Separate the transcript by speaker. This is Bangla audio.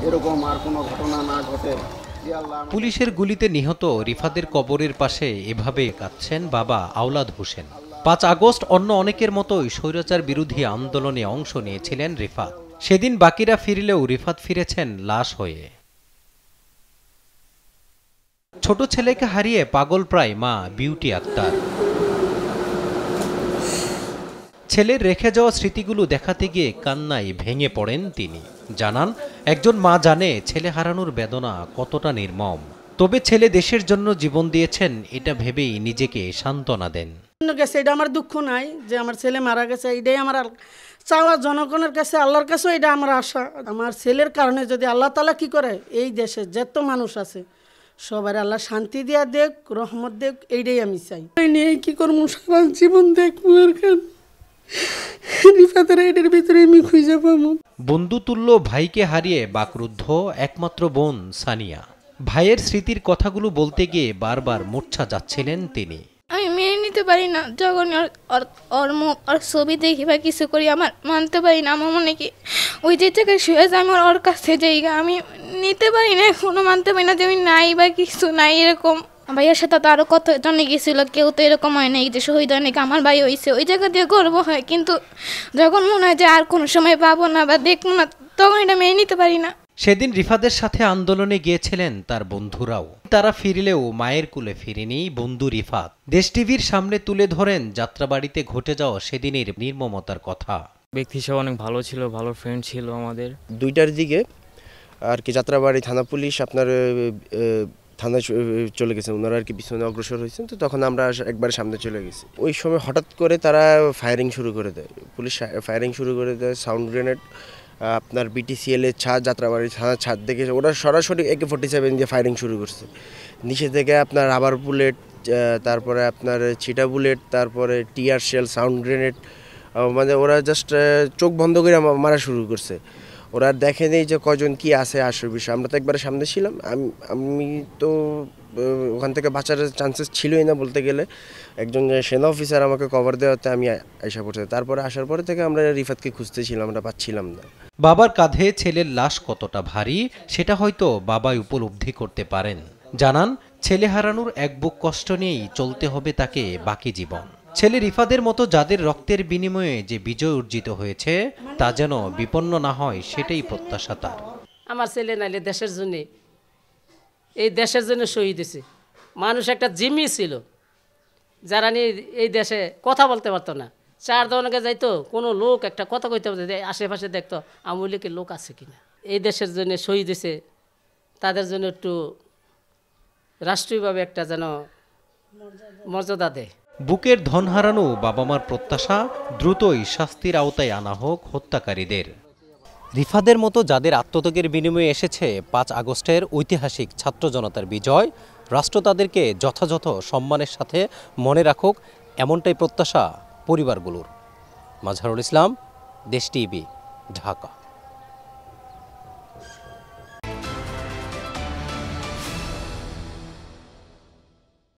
Speaker 1: এরকম আর কোনো ঘটনা না ঘটে।
Speaker 2: পুলিশের গুলিতে নিহত রিফাতের কবরের পাশে এভাবে কাঁদছেন বাবা আওলাদ হোসেন। ৫ আগস্ট অন্য অনেকের মতোই স্বৈরাচার বিরোধী আন্দোলনে অংশ নিয়েছিলেন রিফাত। সেদিন বাকিরা ফিরলেও রিফাত ফিরেছেন লাশ হয়ে। ছোট ছেলেকে হারিয়ে পাগল প্রায় মা বিউটি আক্তার। ছেলের রেখে যাওয়া স্মৃতিগুলো দেখাতে গিয়ে কান্নায় ভেঙে পড়েন তিনি। জানান, একজন মা জানে ছেলে হারানোর বেদনা কতটা নির্মম। তবে ছেলে দেশের জন্য জীবন দিয়েছেন এটা ভেবেই নিজেকে সান্ত্বনা দেন।
Speaker 3: এটা আমার দুঃখ নাই যে আমার ছেলে মারা গেছে, এটাই আমার চাওয়া জনগণের কাছে, আল্লাহর কাছেও এটা আমার আশা। আমার ছেলের কারণে যদি আল্লাহ তাআলা কি করে, এই দেশে যত মানুষ আছে সবার আল্লাহ শান্তি দিয়া দেখ, রহমত দেখ, এইটাই আমি চাই। নিয়ে কি করবো, সারা জীবন দেখবো রিফাতের এটার ভিতরে আমি খুঁজে পাবো।
Speaker 2: বন্ধুতুল্য ভাইকে হারিয়ে বাকরুদ্ধ একমাত্র বোন সানিয়া। ভাইয়ের স্মৃতির কথাগুলো বলতে গিয়ে বারবার মূর্ছা যাচ্ছিলেন তিনি।
Speaker 4: আমি মেনে নিতে পারি না, যখন ওর মুখ ওর ছবি দেখি বা কিছু করি আমার মানতে পারি না। আমার মনে কি ওই যে জায়গায় শুয়ে যায় আমার ওর কাছে জায়গা আমি নিতে পারি না, এখনো মানতে পারি না যে আমি নাই বা কিছু নাই। এরকম ভাইয়ের সাথে তো আরও কত জনে গেছিল, কেউ তো এরকম হয় নাই যে শহীদ হয় নাকি আমার ভাই হয়েছে, ওই জায়গা দিয়ে গর্ব হয়। কিন্তু যখন মনে হয় যে আর কোনো সময় পাবো না বা দেখবো না, তখন এটা মেনে নিতে পারি না।
Speaker 2: সেদিন রিফাতের সাথে আন্দোলনে গিয়েছিলেন তার বন্ধুরাও। তারা ফিরলেও মায়ের কুলে ফিরেনি বন্ধু রিফাত। দেশ টিভির সামনে তুলে ধরেন যাত্রাবাড়িতে ঘটে যাওয়া সেদিনের নির্মমতার কথা।
Speaker 5: ব্যক্তি হিসেবে অনেক ভালো ছিল, ভালো ফ্রেন্ড ছিল আমাদের।
Speaker 6: 2টার দিকে আর কি যাত্রাবাড়ি থানা পুলিশ আপনার থানায় চলে গেছে, ওনারা আর কি পিছনে অগ্রসর হয়েছেন। তো তখন আমরা একবারে সামনে চলে গেছি। ওই সময় হঠাৎ করে তারা ফায়ারিং শুরু করে দেয়, পুলিশ ফায়ারিং শুরু করে দেয়, সাউন্ড গ্রেনেড আপনার বিটিসিএল এর ছাদ, যাত্রাবাড়ি থানার ছাদ দেখে ওরা সরাসরি AK-47 দিয়ে ফায়ারিং শুরু করছে। নিচে থেকে আপনার রাবার বুলেট, তারপরে আপনার ছিটা বুলেট, তারপরে টিয়ার শেল, সাউন্ড গ্রেনেড, মানে ওরা জাস্ট চোখ বন্ধ করে মারা শুরু করছে। ওরা দেখে নেই যে কজন কি আছে আসল বিষয়। আমরা তো একবারে সামনে ছিলাম, আমি তো ওখান থেকে বাঁচার চান্সেস ছিলই না বলতে গেলে। একজন সেনা অফিসার আমাকে কভার দেওয়াতে আমি আশা পড়ছে। তারপরে আসার পরে থেকে আমরা রিফাতকে খুঁজতেছিলাম, আমরা পাচ্ছিলাম না।
Speaker 2: বাবার কাঁধে ছেলের লাশ কতটা ভারী সেটা হয়তো বাবাই উপলব্ধি করতে পারেন। জানান, ছেলে হারানোর এক বুক কষ্ট নিয়েই চলতে হবে তাকে বাকি জীবন। ছেলে রিফাতের মতো যাদের রক্তের বিনিময়ে যে বিজয় অর্জিত হয়েছে তা যেন বিপন্ন না হয় সেটাই প্রত্যাশা তার।
Speaker 7: আমার ছেলে নাইলে দেশের জন্য, এই দেশের জন্য শহীদ হয়েছে। মানুষ একটা জিম্মি ছিল যারা নিয়ে এই দেশে কথা বলতে পারতো না, 4 দোকানে যাইতো, কোনো লোক একটা কথা কইতে পারতো, আশেপাশে দেখতো আওয়ামী লীগের লোক আছে কিনা। এই দেশের জন্য শহীদ হয়েছে, তাদের জন্য একটু রাষ্ট্রীয়ভাবে একটা যেন মর্যাদা দেয়।
Speaker 2: বুকের ধন হারানো বাবা মার প্রত্যাশা দ্রুতই শাস্তির আওতায় আনা হোক হত্যাকারীদের। রিফাদের মতো যাদের আত্মত্যাগের বিনিময়ে এসেছে 5 আগস্টের ঐতিহাসিক ছাত্র জনতার বিজয়, রাষ্ট্র তাদেরকে যথাযথ সম্মানের সাথে মনে রাখুক, এমনটাই প্রত্যাশা পরিবারগুলোর। মাজহারুল ইসলাম, দেশ টিভি, ঢাকা।